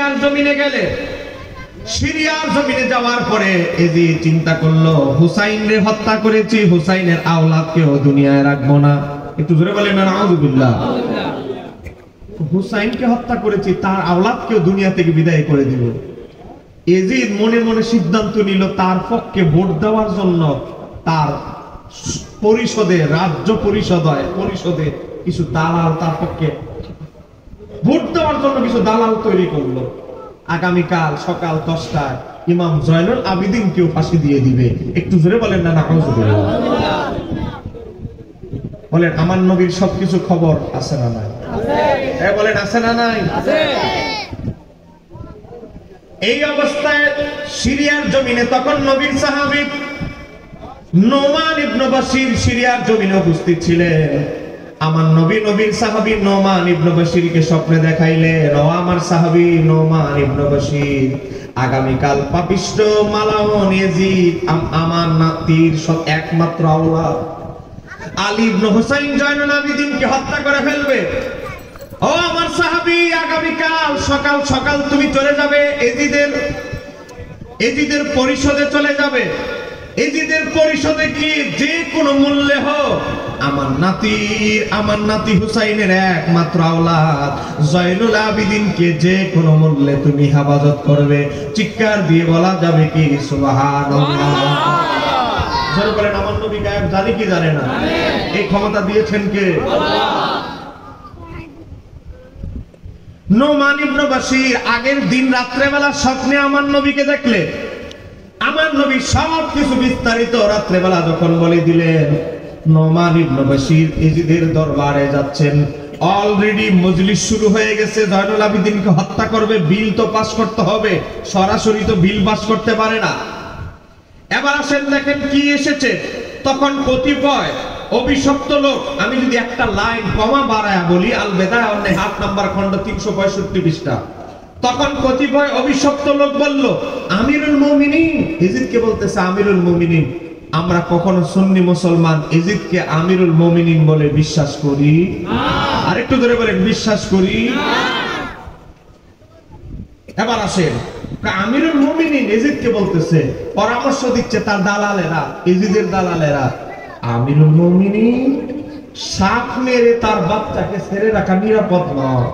সিরিয়ার জমিনে গেলেন। সিরিয়ার জমিনে যাওয়ার পরে এজিদ চিন্তা করলো, হুসাইনরে হত্যা করেছি, হুসাইনের আওলাদকেও দুনিয়ায় রাখবো না। একটু জোরে বলেন না নাউযুবিল্লাহ। হুসাইনকে হত্যা করেছি, তার আওলাদকেও দুনিয়া থেকে বিদায় করে দিব। এজিদ মনে মনে সিদ্ধান্ত নিল তার পক্ষে ভোট দেওয়ার জন্য তার পরিষদে, রাজ্য পরিষদে কিছু দালাল, তার পক্ষে ভোট দেওয়ার জন্য কিছু দালাল তৈরি করলো। আগামীকাল সকাল 10টায় ইমাম জয়নুল আবিদিনকেও ফাঁসি দিয়ে দিবে। একটু জোরে বলেন না নাউযুবিল্লাহ। বলেন আমার নবীর সবকিছু খবর আছে না নাই? আছে। বলেন আছে না নাই? আছে। এই অবস্থায় সিরিয়ার জমিনে তখন নবীর সাহাবী নোমান ইবনে বাশির সিরিয়ার জমিনে উপস্থিত ছিলেন। আমার নবীর সাহাবী নোমান ইবনে বাশিরকে স্বপ্নে দেখাইলেন, ও আমার সাহাবী নোমান ইবনে বাশির, আগামীকাল পাপিষ্ঠ মালাউন ইয়াজিদ আমার নাতির একমাত্র আওলাদ আলী ইবনে হুসাইন জয়নুল আবিদিনকে হত্যা করে ফেলবে। ও আমার সাহাবী, আগামীকাল সকাল সকাল তুমি চলে যাবে এজিদের পরিষদে চলে যাবে। এজিদের পরিষদে কি যে কোনো মূল্যে হোক আমার নাতি হুসাইনের একমাত্র আওলাদ জয়নুল আবিদিনকে যে কোনো মূল্যে তুমি হেফাজত করবে। চিৎকার দিয়ে বলা যাবে কি সুবহানাল্লাহ। জোরে বলেন আমার নবী গায়েব জানে কি জানে না? এই ক্ষমতা দিয়েছেন কে? আল্লাহ। নোমান ইবনে বাশির আগের দিন রাত্রেবেলা স্বপ্নে আমার নবীকে দেখলে, আমার নবী সব কিছু বিস্তারিত রাত্রেবেলা যখন বলে দিলেন, নোমান ইবনে বাশির এজিদের দরবারে যাচ্ছেন। অলরেডি মজলিস শুরু হয়ে গেছে, জয়নুল আবিদিনকে হত্যা করবে, বিল তো পাস করতে হবে, সরাসরি তো বিল পাস করতে পারে না। এবার আসেন দেখেন কি এসেছে। তখন কতিপয় অভিশপ্ত লোক, আমি যদি একটা লাইন কমা বাড়ায়া বলি, আল বেদায়া ওয়ান নেহাত নাম্বার খণ্ড 365 পৃষ্ঠা, তখন কতিপয় অভিশপ্ত লোক বলল, আমিরুল মুমিনিন, এজিদকে বলতেছে আমিরুল মুমিনিন। আমরা কখনো সুন্নি মুসলমান এজিদকে আমিরুল মুমিনিন বলে বিশ্বাস করি? আরেকটু ধরে বলেন বিশ্বাস করি? এবার আসেন, আমিরুল মুমিনিন এজিদকে বলতেছে, পরামর্শ দিচ্ছে তার দালালেরা, এজিদের দালালেরা, আমিরুল মুমিনিন সাপ মেরে তার বাচ্চাকে ছেড়ে রাখা নিরাপদ নয়।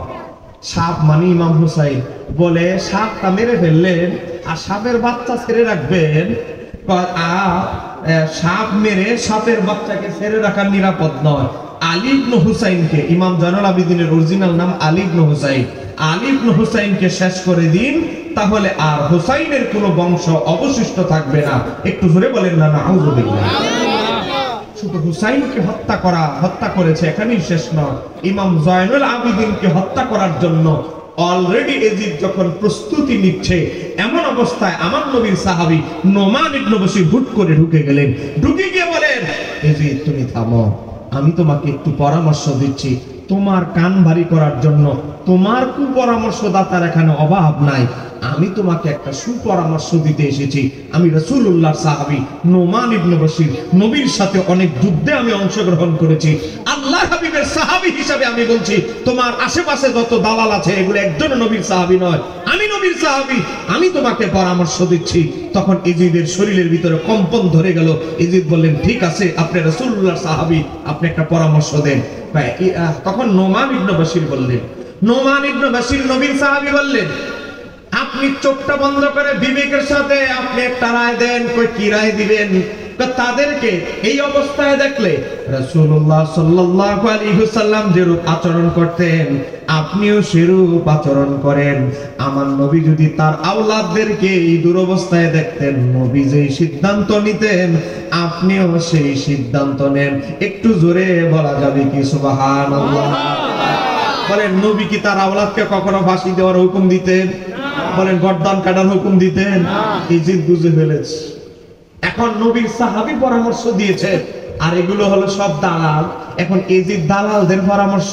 সাপ মানে ইমাম হুসাইন, বলে সাপটা মেরে ফেললেন আর সাপের বাচ্চা ছেড়ে রাখবেন? সাপ মেরে সাপের বাচ্চাকে ছেড়ে রাখা নিরাপদ নয়। আলী ইবনে হুসাইনকে, ইমাম জয়নুল আবিদিনের অরিজিনাল নাম আলী ইবনে হুসাইন, আলী ইবনে হুসাইনকে শেষ করে দিন, তাহলে আর হুসাইনের কোনো বংশ অবশিষ্ট থাকবে না। একটু জোরে বলেন না নাউযুবিল্লাহ। শুধু হুসাইনকে হত্যা করেছে এখানেই শেষ নয়, ইমাম জয়নুল আবিদিনকে হত্যা করার জন্য অলরেডি এজিদ যখন প্রস্তুতি নিচ্ছে, এমন অবস্থায় আমার নবীর সাহাবী নোমান ইবনে বাশির হুট করে ঢুকে গেলেন। ঢুকে গিয়ে বলেন, এজিদ তুমি থামো, আমি তোমাকে একটু পরামর্শ দিচ্ছি। তোমার কান ভারী করার জন্য তোমার কুপরামর্শদাতার এখানে অভাব নাই। আমি তোমাকে একটা সুপরামর্শ দিতে এসেছি। আমি রাসূলুল্লাহর সাহাবী নোমান ইবনে বাশির, নবীর সাথে অনেক যুদ্ধে আমি অংশগ্রহণ করেছি। আল্লাহর হাবিবের সাহাবী হিসাবে আমি বলছি, তোমার আশেপাশে যত দালাল আছে এগুলো একজন নবীর সাহাবী নয়, আমি নবীর সাহাবী, আমি তোমাকে পরামর্শ দিচ্ছি। তখন এজিদের শরীরের ভিতরে কম্পন ধরে গেল। এজিদ বললেন, ঠিক আছে, আপনি রাসূলুল্লাহর সাহাবী, আপনি একটা পরামর্শ দেন। তখন নোমান ইবনে বাশির বললেন, নোমান ইবনে বাশির নবীর সাহাবী বললেন, আপনি চোখটা বন্ধ করে বিবেকের সাথে আপনি একটা রায় দেন। কই কি রায় দিবেন? তাদেরকে এই অবস্থায় দেখলে রাসূলুল্লাহ সাল্লাল্লাহু আলাইহি ওয়াসাল্লাম যেরূপ আচরণ করতেন আপনিও সেরূপ আচরণ করেন। আমার নবী যদি তার আওলাদদেরকে এই দুরবস্থায় দেখতেন, নবী যেই সিদ্ধান্ত নিতেন আপনিও সেই সিদ্ধান্ত নেন। একটু জোরে বলা যাবে কি সুবহানাল্লাহ? বলেন, নবী কি তার আওলাদকে কখনো ফাঁসি দেওয়ার হুকুম দিতেন? বলেন, গর্দান কাটার হুকুম দিতেন? এজিদ বুঝে ফেলেছে। এখন নবীর সাহাবী পরামর্শ দিয়েছে, আর এগুলো হলো সব দালাল। এখন এই যে দালালদের পরামর্শ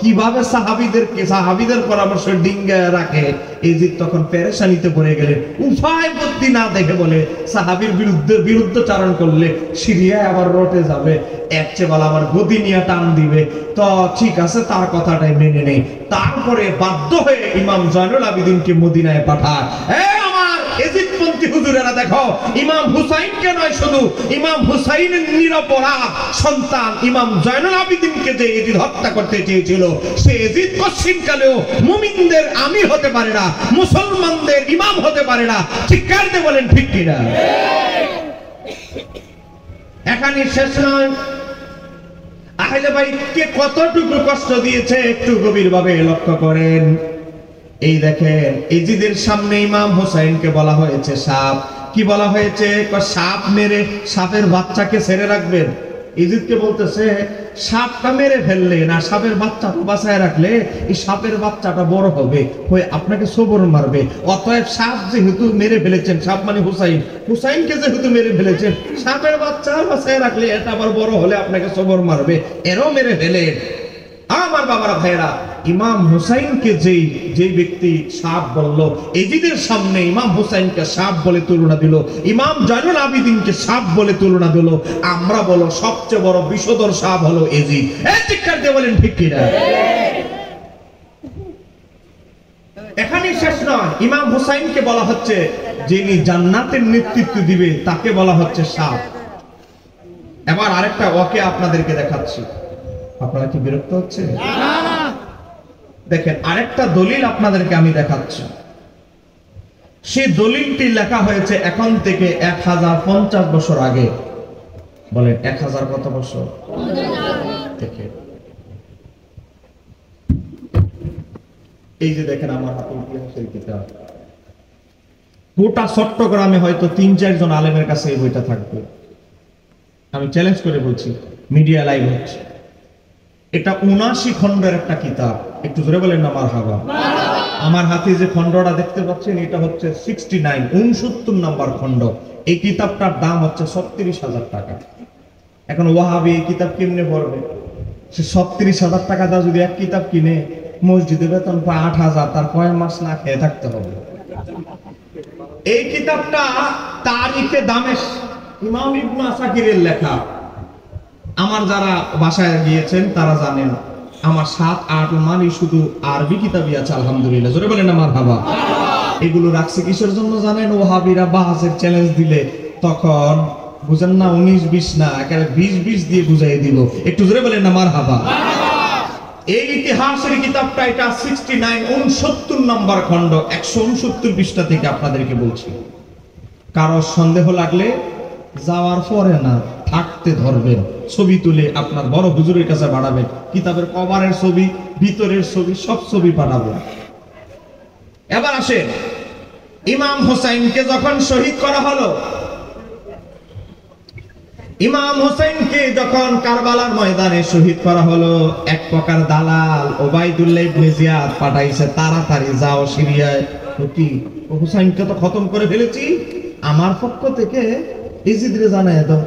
কিভাবে সাহাবীদের পরামর্শ ডিঙ্গায় রাখে, এজিদ তখন পেরেশানিতে পড়ে গেলেন। উপায় বুদ্ধি না দেখে বলে সাহাবীর বিরুদ্ধচারণ করলে সিরিয়ায় আবার রটে যাবে, এর চেয়ে বলা আমার গদি নিয়ে টান দিবে। তো ঠিক আছে, তার কথাটাই মেনে নেই। তারপরে বাধ্য হয়ে ইমাম জয়নুল আবেদিনকে মদিনায় পাঠায়। এজিদপন্থী হুজুরেরা দেখো, ইমাম হুসাইনকে নয়, শুধু ইমাম হুসাইনের নিরপরাধ সন্তান ইমাম জয়নুল আবেদিনকে যে এজিদ হত্যা করতে চেয়েছিল, সে এজিদ কশিনকালেও মুমিনদের আমির হতে পারে না, মুসলমানদের ইমাম হতে পারে না। চিৎকার দিয়ে বলেন ঠিক কিনা? এখানে শেষ নয়। আহলে বাইতকে কতটুকু কষ্ট দিয়েছে একটু গভীরভাবে লক্ষ্য করেন। এই দেখেন, এজিদের সামনে ইমাম হোসাইনকে বলা হয়েছে সাপ। কি বলা হয়েছে? সাপ মেরে সাপের বাচ্চাকে ছেড়ে রাখবেন। এজিদকে বলতেছে সাপটা মেরে ফেললে না, সাপের বাচ্চাটা বাঁচায় রাখলে এই সাপের বাচ্চাটা বড় হবে, হয়ে আপনাকে সবর মারবে। অতএব সাপ যেহেতু মেরে ফেলেছেন, সাপ মানে হুসাইনকে যেহেতু মেরে ফেলেছেন, সাপের বাচ্চা বাঁচায় রাখলে এটা আবার বড় হলে আপনাকে সবর মারবে, এরও মেরে ফেলেন। আমার বাবারা ভাইয়েরা, ইমাম হুসাইনকে যেই ব্যক্তি সাপ বলল, এজিদের সামনে ইমাম হুসাইনকে সাপ বলে তুলনা দিল, ইমাম জয়নুল আবেদিনকে সাপ বলে তুলনা দিল, আমরা বলো সবচেয়ে বড় বিষধর সাপ হলো এজিদ। চিৎকার দিয়ে বলেন ঠিক কিনা? এখানেই শেষ নয়। ইমাম হুসাইনকে বলা হচ্ছে যিনি জান্নাতের নেতৃত্ব দিবে, তাকে বলা হচ্ছে সাপ। এবার আরেকটা ওকে আপনাদেরকে দেখাচ্ছি। আপনারা কি বিরক্ত হচ্ছে? দেখেন, আরেকটা দলিল আপনাদেরকে আমি দেখাচ্ছি। সেই দলিলটি লেখা হয়েছে এখন থেকে 1050 বছর আগে। বলেন 1000 কত বছর? এই যে দেখেন আমার হাতে ইতিহাসের কিতাব। গোটা চট্টগ্রামে হয়তো 3-4 জন আলেমের কাছে এই বইটা থাকবে। আমি চ্যালেঞ্জ করে বলছি, মিডিয়া লাইভ হচ্ছে। এটা 79 খণ্ডের একটা কিতাব। একটু জোরে বলেন না মারহাবা। আমার হাতে যে খণ্ডটা দেখতে পাচ্ছেন, এটা হচ্ছে 69 নাম্বার খণ্ড। এই কিতাবটার দাম হচ্ছে 36,000 টাকা। এখন ওয়াহাবি এই কিতাব কেমনে পড়বে? সে 36,000 টাকা দা যদি এক কিতাব কিনে, মসজিদে বেতন পায় 8,000, তার কয় মাস না খেয়ে থাকতে হবে। এই কিতাবটা তারিখে দামেশ ইমাম ইবনে আসাকিরের লেখা। আমার যারা বাসায় গিয়েছেন তারা জানেন, আমার 7-8 মানে শুধু আরবি কিতাবই আছে আলহামদুলিল্লাহ। জোরে বলেন না মারহাবা। এগুলো রাখছি কিসের জন্য জানেন? ওয়াহাবিরা বাহাসের চ্যালেঞ্জ দিলে তখন বুঝেন না 19-20 না, একেবারে 20-20 দিয়ে বুঝাই দিব। একটু জোরে বলেন না মারহাবা। এই ইতিহাসের কিতাবটা এটা 69 নাম্বার খণ্ড, 169 পৃষ্ঠা থেকে আপনাদেরকে বলছি। কারো সন্দেহ লাগলে যাওয়ার পরে না, থাকতে ধরবেন, ছবি তুলে আপনার বড় হুজুরের কাছে পাঠাবেন। কিতাবের কভারের ছবি, ভিতরের ছবি, সব ছবি পাঠাবেন। এবার আসেন, ইমাম হুসাইনকে যখন শহীদ করা হলো, ইমাম হুসাইনকে যখন কারবালার ময়দানে শহীদ করা হলো, এক প্রকার দালাল ওবাইদুল্লাহ ইবনে জিয়াদ পাঠাইছে, তাড়াতাড়ি যাও সিরিয়ায়। কি হুসাইনকে তো খতম করে ফেলেছি, আমার পক্ষ থেকে এজিদরে জানায় দাও।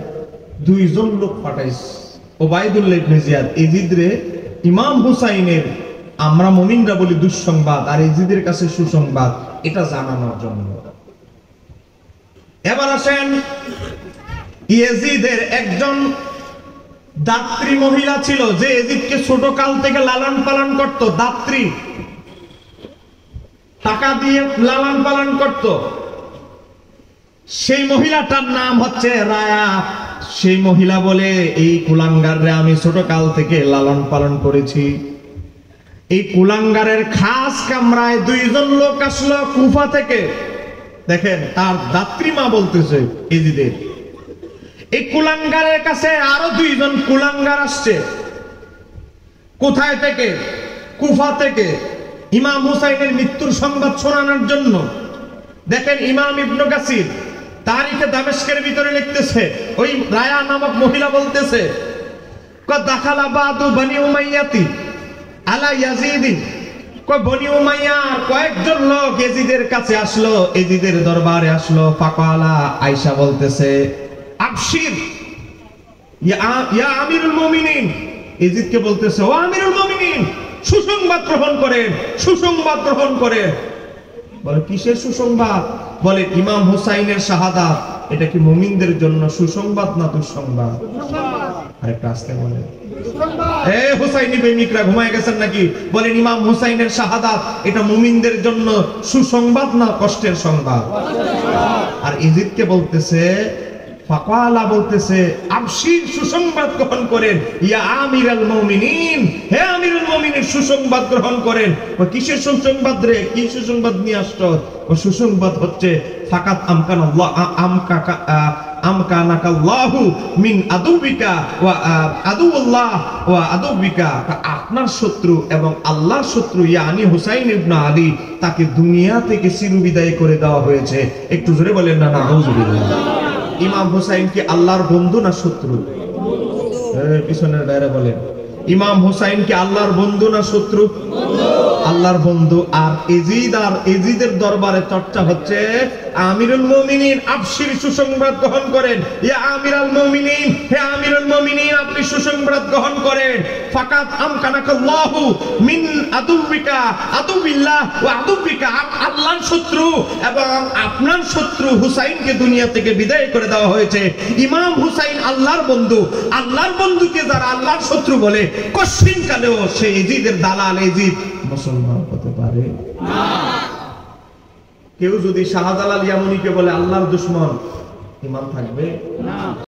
2 জন লোক পাঠাইছে, ওবাইদুল্লাহ ইবনে জিয়াদ এজিদরে ইমাম হুসাইনের, আমরা মুমিনরা বলি দুঃসংবাদ, আর এজিদের কাছে সুসংবাদ, এটা জানানোর জন্য। এবার আসেন, ইয়েজিদের একজন দাত্রী মহিলা ছিল যে এজিদকে ছোট কাল থেকে লালন পালন করত। দাত্রী, টাকা দিয়ে লালন পালন করত। সেই মহিলাটার নাম হচ্ছে রায়া। সেই মহিলা বলে, এই কুলাঙ্গারে আমি ছোট কাল থেকে লালন পালন করেছি। এই কুলাঙ্গারের খাস কামরায় 2 জন লোক আসলো কুফা থেকে। দেখেন, তার দাত্রী মা বলতেছে এজিদের, এই কুলাঙ্গারের কাছে আরো 2 জন কুলাঙ্গার আসছে। কোথায় থেকে? কুফা থেকে, ইমাম হুসাইনের মৃত্যুর সংবাদ শোনানোর জন্য। দেখেন, ইমাম ইবনে কাসির তারিখে দামেস্কের ভিতরে লিখতেছে, ওই রায়া নামক মহিলা বলতেছে, দাখালা বাদু বনি উমাইয়াতি আলা ইয়াজিদিন। বনি উমাইয়ার কয়েকজন লোক এজিদের কাছে আসলো, এজিদের দরবারে আসলো। ফাকালা, আয়েশা বলতেছে, আবশির ইয়া আমিরুল মুমিনিন, ইয়াজিদকে বলতেছে ও আমিরুল মুমিনিন, সুসংবাদ গ্রহণ করেন, সুসংবাদ গ্রহণ করেন। বলে কিসের সুসংবাদ? বলে ইমাম হুসাইনের শাহাদাত। এটা কি মুমিনদের জন্য সুসংবাদ না দুঃসংবাদ? আরেকটা আসতে বলে, এ হুসাইনি প্রেমিকরা ঘুমায় গেছেন নাকি? বলেন ইমাম হুসাইনের শাহাদাত এটা মুমিনদের জন্য সুসংবাদ না কষ্টের সংবাদ? আর ইয়াজিদকে বলতেছে, ফাকালা বলতেছে আবশির, সুসংবাদ গ্রহণ করেন, ইয়া আমিরুল মুমিনিন, হে আমিরুল মুমিনিন সুসংবাদ গ্রহণ করেন। ও কিসের সুসংবাদ রে? কি সুসংবাদ নিয়ে আসছো? ও সুসংবাদ হচ্ছে ফাকাত আমকানাল্লাহ আমকানাকাল্লাহু মিন আদুবিকা ওয়া আদুউল্লাহ ওয়া আদুবিকা, আপনার শত্রু এবং আল্লাহর শত্রু ইয়ানি হুসাইন ইবনে আলী, তাকে দুনিয়া থেকে চিরবিদায় করে দেওয়া হয়েছে। একটু জোরে বলেন না নাউজুবিল্লাহ। ইমাম হুসাইন কি আল্লাহর বন্ধু না শত্রু? পিছনের বাইরে বলেন, ইমাম হুসাইন কি আল্লাহর বন্ধু না শত্রু? আল্লাহর বন্ধু। আর এজিদের দরবারে চর্চা হচ্ছে আমিরুল মুমিনিন আবশির, সুসংবাদ গ্রহণ করেন, ইয়া আমিরুল মুমিনিন, হে আমিরুল মুমিনিন আপনি সুসংবাদ গ্রহণ করেন। ফাকাত আমকানাকাল্লাহু মিন আদুবিকা আদুবিল্লাহ ওয়া আদুবিকা, আল্লাহর শত্রু এবং আপনার শত্রু হুসাইনকে দুনিয়া থেকে বিদায় করে দেওয়া হয়েছে। ইমাম হুসাইন আল্লাহর বন্ধু, আল্লাহর বন্ধুকে যারা আল্লাহর শত্রু বলে, কশিন কালেও সে এজিদের দালাল, এজিদ মুসলমান হতে পারে না। কেউ যদি শাহজালাল ইয়ামানিকে বলে আল্লাহর দুশমন, ঈমান থাকবে না।